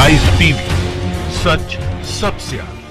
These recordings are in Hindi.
राइस टीवी, सच सबसे आगे।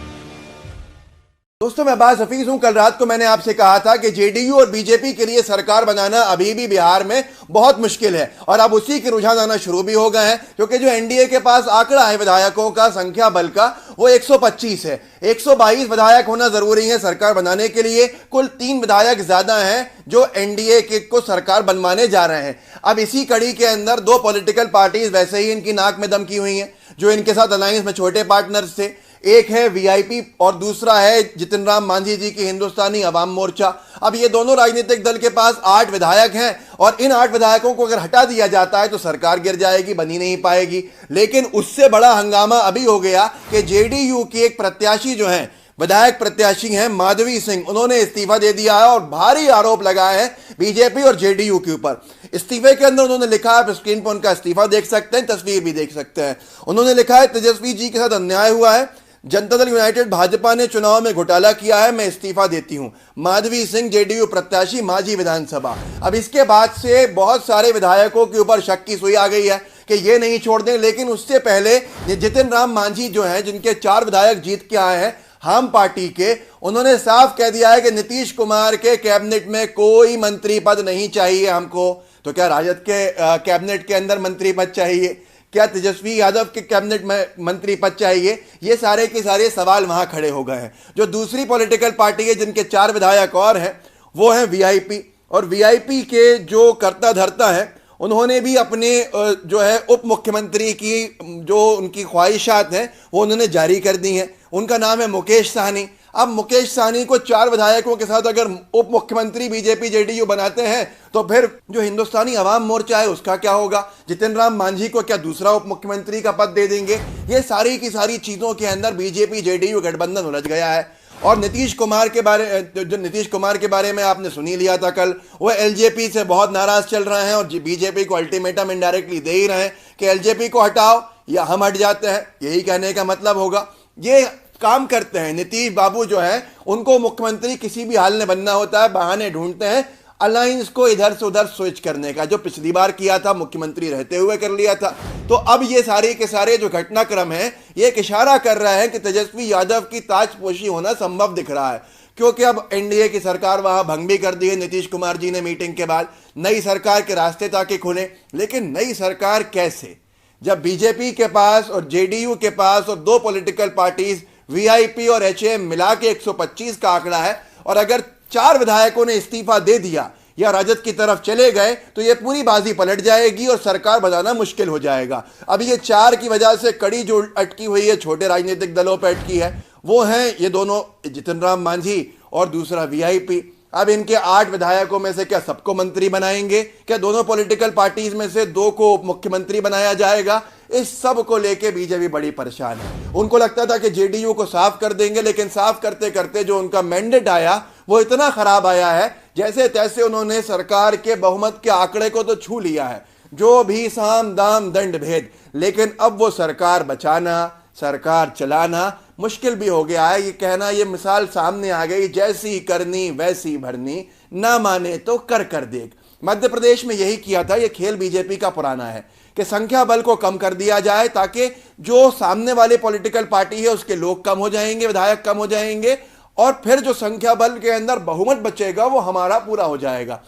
दोस्तों, मैं अब्बास हफीज हूं। कल रात को मैंने आपसे कहा था कि जेडीयू और बीजेपी के लिए सरकार बनाना अभी भी बिहार में बहुत मुश्किल है और अब उसी के रुझान आना शुरू भी हो गए हैं, क्योंकि जो एनडीए के पास आंकड़ा है विधायकों का संख्या बल का, वो 125 है। 122 विधायक होना जरूरी है सरकार बनाने के लिए। कुल 3 विधायक ज्यादा हैं जो एनडीए के को सरकार बनवाने जा रहे हैं। अब इसी कड़ी के अंदर 2 पॉलिटिकल पार्टीज वैसे ही इनकी नाक में दम की हुई हैं, जो इनके साथ अलायंस में छोटे पार्टनर्स थे। एक है वीआईपी और दूसरा है जितिन राम मांझी जी की हिंदुस्तानी अवाम मोर्चा। अब ये दोनों राजनीतिक दल के पास 8 विधायक हैं और इन 8 विधायकों को अगर हटा दिया जाता है तो सरकार गिर जाएगी, बनी नहीं पाएगी। लेकिन उससे बड़ा हंगामा अभी हो गया कि जेडीयू की एक प्रत्याशी जो है, विधायक प्रत्याशी हैं माधवी सिंह, उन्होंने इस्तीफा दे दिया है और भारी आरोप लगाए हैं बीजेपी और जेडीयू के ऊपर। इस्तीफे के अंदर उन्होंने लिखा है, स्क्रीन पर उनका इस्तीफा देख सकते हैं, तस्वीर भी देख सकते हैं। उन्होंने लिखा है, तेजस्वी जी के साथ अन्याय हुआ है, जनता दल यूनाइटेड भाजपा ने चुनाव में घोटाला किया है, मैं इस्तीफा देती हूं। माधवी सिंह जेडीयू प्रत्याशी मांझी विधानसभा। अब इसके बाद से बहुत सारे विधायकों के ऊपर शक की सुई आ गई है कि ये नहीं छोड़ दें। लेकिन उससे पहले जितिन राम मांझी जो हैं, जिनके 4 विधायक जीत के आए हैं हम पार्टी के, उन्होंने साफ कह दिया है कि नीतीश कुमार के कैबिनेट में कोई मंत्री पद नहीं चाहिए हमको। तो क्या राजद के कैबिनेट के अंदर मंत्री पद चाहिए? क्या तेजस्वी यादव के कैबिनेट में मंत्री पद चाहिए? ये सारे के सारे सवाल वहां खड़े हो गए हैं। जो दूसरी पॉलिटिकल पार्टी है जिनके 4 विधायक और हैं, वो हैं वीआईपी। और वीआईपी के जो कर्ता धर्ता हैं, उन्होंने भी अपने जो है उप मुख्यमंत्री की जो उनकी ख्वाहिशात हैं वो उन्होंने जारी कर दी हैं। उनका नाम है मुकेश सहनी। अब मुकेश सहनी को 4 विधायकों के साथ अगर उप मुख्यमंत्री बीजेपी जेडीयू बनाते हैं तो फिर जो हिंदुस्तानी अवाम मोर्चा है उसका क्या होगा? जितिन राम मांझी को क्या दूसरा उप मुख्यमंत्री का पद दे देंगे? ये सारी की सारी चीजों के अंदर बीजेपी जेडीयू गठबंधन उलझ गया है। और नीतीश कुमार के बारे में आपने सुनी लिया था कल, वो एलजेपी से बहुत नाराज चल रहे हैं और बीजेपी को अल्टीमेटम इनडायरेक्टली दे ही रहे हैं कि एलजेपी को हटाओ या हम हट जाते हैं। यही कहने का मतलब होगा। ये काम करते हैं नीतीश बाबू जो है, उनको मुख्यमंत्री किसी भी हाल में बनना होता है, बहाने ढूंढते हैं अलायंस को इधर से उधर स्विच करने का। जो पिछली बार किया था मुख्यमंत्री रहते हुए कर लिया था। तो अब ये सारे के सारे जो घटनाक्रम है ये एक इशारा कर रहा है कि तेजस्वी यादव की ताजपोशी होना संभव दिख रहा है, क्योंकि अब एनडीए की सरकार वहां भंग भी कर दी है नीतीश कुमार जी ने मीटिंग के बाद। नई सरकार के रास्ते ताकि खुले, लेकिन नई सरकार कैसे, जब बीजेपी के पास और जेडीयू के पास और 2 पॉलिटिकल पार्टीज वीआईपी और एचएम मिला के 125 का आंकड़ा है, और अगर 4 विधायकों ने इस्तीफा दे दिया या राजद की तरफ चले गए तो ये पूरी बाजी पलट जाएगी और सरकार बनाना मुश्किल हो जाएगा। अब ये 4 की वजह से कड़ी जो अटकी हुई है, छोटे राजनीतिक दलों पर अटकी है, वो हैं ये दोनों, जितिन राम मांझी और दूसरा वीआईपी। अब इनके 8 विधायकों में से क्या सबको मंत्री बनाएंगे? क्या दोनों पॉलिटिकल पार्टीज में से 2 को मुख्यमंत्री बनाया जाएगा? इस सब को लेके बीजेपी बड़ी परेशान है। उनको लगता था कि जेडीयू को साफ कर देंगे, लेकिन साफ करते करते जो उनका मैंडेट आया वो इतना खराब आया है, जैसे तैसे उन्होंने सरकार के बहुमत के आंकड़े को तो छू लिया है, जो भी साम दाम दंड भेद। लेकिन अब वो सरकार बचाना, सरकार चलाना मुश्किल भी हो गया है। ये कहना, ये मिसाल सामने आ गई, जैसी करनी वैसी भरनी, ना माने तो कर देख। मध्य प्रदेश में यही किया था। ये खेल बीजेपी का पुराना है कि संख्या बल को कम कर दिया जाए ताकि जो सामने वाले पॉलिटिकल पार्टी है उसके लोग कम हो जाएंगे, विधायक कम हो जाएंगे, और फिर जो संख्या बल के अंदर बहुमत बचेगा वो हमारा पूरा हो जाएगा।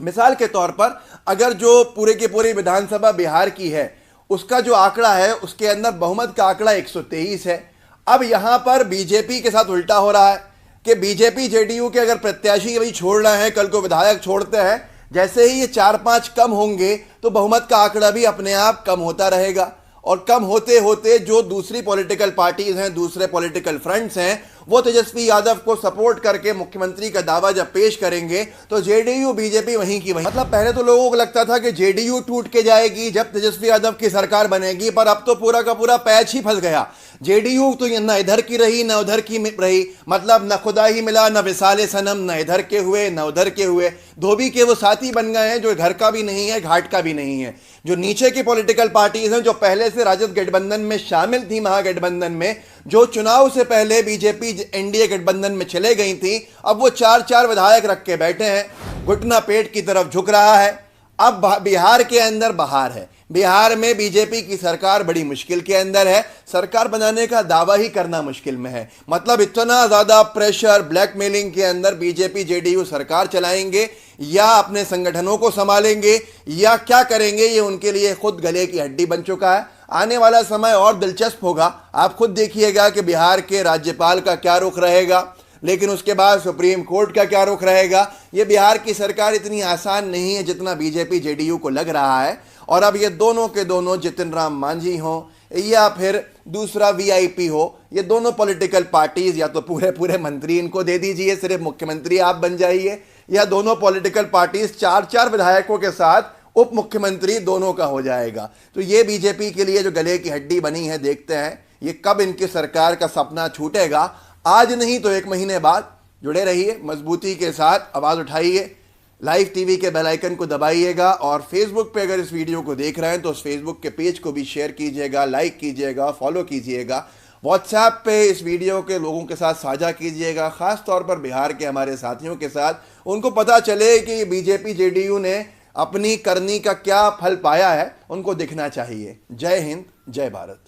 मिसाल के तौर पर अगर जो पूरे की पूरी विधानसभा बिहार की है उसका जो आंकड़ा है, उसके अंदर बहुमत का आंकड़ा 123 है। अब यहां पर बीजेपी के साथ उल्टा हो रहा है कि बीजेपी जेडीयू के अगर प्रत्याशी अभी छोड़ रहे हैं, कल को विधायक छोड़ते हैं, जैसे ही ये 4-5 कम होंगे तो बहुमत का आंकड़ा भी अपने आप कम होता रहेगा। और कम होते होते जो दूसरी पॉलिटिकल पार्टीज हैं, दूसरे पॉलिटिकल फ्रंट्स हैं, वो तेजस्वी यादव को सपोर्ट करके मुख्यमंत्री का दावा जब पेश करेंगे तो जेडीयू बीजेपी वहीं की वहीं। मतलब पहले तो लोगों को लगता था कि जेडीयू टूट के जाएगी जब तेजस्वी यादव की सरकार बनेगी, पर अब तो पूरा का पूरा पैच ही फंस गया। जेडीयू तो न इधर की रही न उधर की रही, मतलब न खुदा ही मिला न विसाले सनम, न इधर के हुए न उधर के हुए। धोबी के वो साथी बन गए हैं जो घर का भी नहीं है, घाट का भी नहीं है। जो नीचे की पॉलिटिकल पार्टीज हैं, जो पहले से राजद गठबंधन में शामिल थी, महागठबंधन में, जो चुनाव से पहले बीजेपी एनडीए गठबंधन में चले गई थी, अब वो 4-4 विधायक रख के बैठे हैं। घुटना पेट की तरफ झुक रहा है। अब बिहार के अंदर बहार है। बिहार में बीजेपी की सरकार बड़ी मुश्किल के अंदर है। सरकार बनाने का दावा ही करना मुश्किल में है। मतलब इतना ज्यादा प्रेशर, ब्लैकमेलिंग के अंदर बीजेपी जेडीयू सरकार चलाएंगे या अपने संगठनों को संभालेंगे या क्या करेंगे, ये उनके लिए खुद गले की हड्डी बन चुका है। आने वाला समय और दिलचस्प होगा। आप खुद देखिएगा कि बिहार के राज्यपाल का क्या रुख रहेगा, लेकिन उसके बाद सुप्रीम कोर्ट का क्या रुख रहेगा। यह बिहार की सरकार इतनी आसान नहीं है जितना बीजेपी जेडीयू को लग रहा है। और अब ये दोनों के दोनों, जितिन राम मांझी हो या फिर दूसरा वीआईपी हो, ये दोनों पॉलिटिकल पार्टीज या तो पूरे पूरे मंत्री इनको दे दीजिए, सिर्फ मुख्यमंत्री आप बन जाइए, या दोनों पॉलिटिकल पार्टीज 4-4 विधायकों के साथ उप मुख्यमंत्री दोनों का हो जाएगा। तो ये बीजेपी के लिए जो गले की हड्डी बनी है, देखते हैं ये कब इनकी सरकार का सपना छूटेगा। आज नहीं तो 1 महीने बाद। जुड़े रहिए मजबूती के साथ, आवाज उठाइए, लाइव टीवी के बेल आइकन को दबाइएगा और फेसबुक पे अगर इस वीडियो को देख रहे हैं तो उस फेसबुक के पेज को भी शेयर कीजिएगा, लाइक कीजिएगा, फॉलो कीजिएगा। व्हाट्सएप पे इस वीडियो के लोगों के साथ साझा कीजिएगा, खास तौर पर बिहार के हमारे साथियों के साथ। उनको पता चले कि बीजेपी जेडीयू ने अपनी करनी का क्या फल पाया है, उनको दिखना चाहिए। जय हिंद, जय भारत।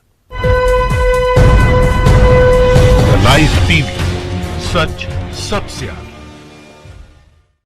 लाइव टीवी, सच सबसे आगे।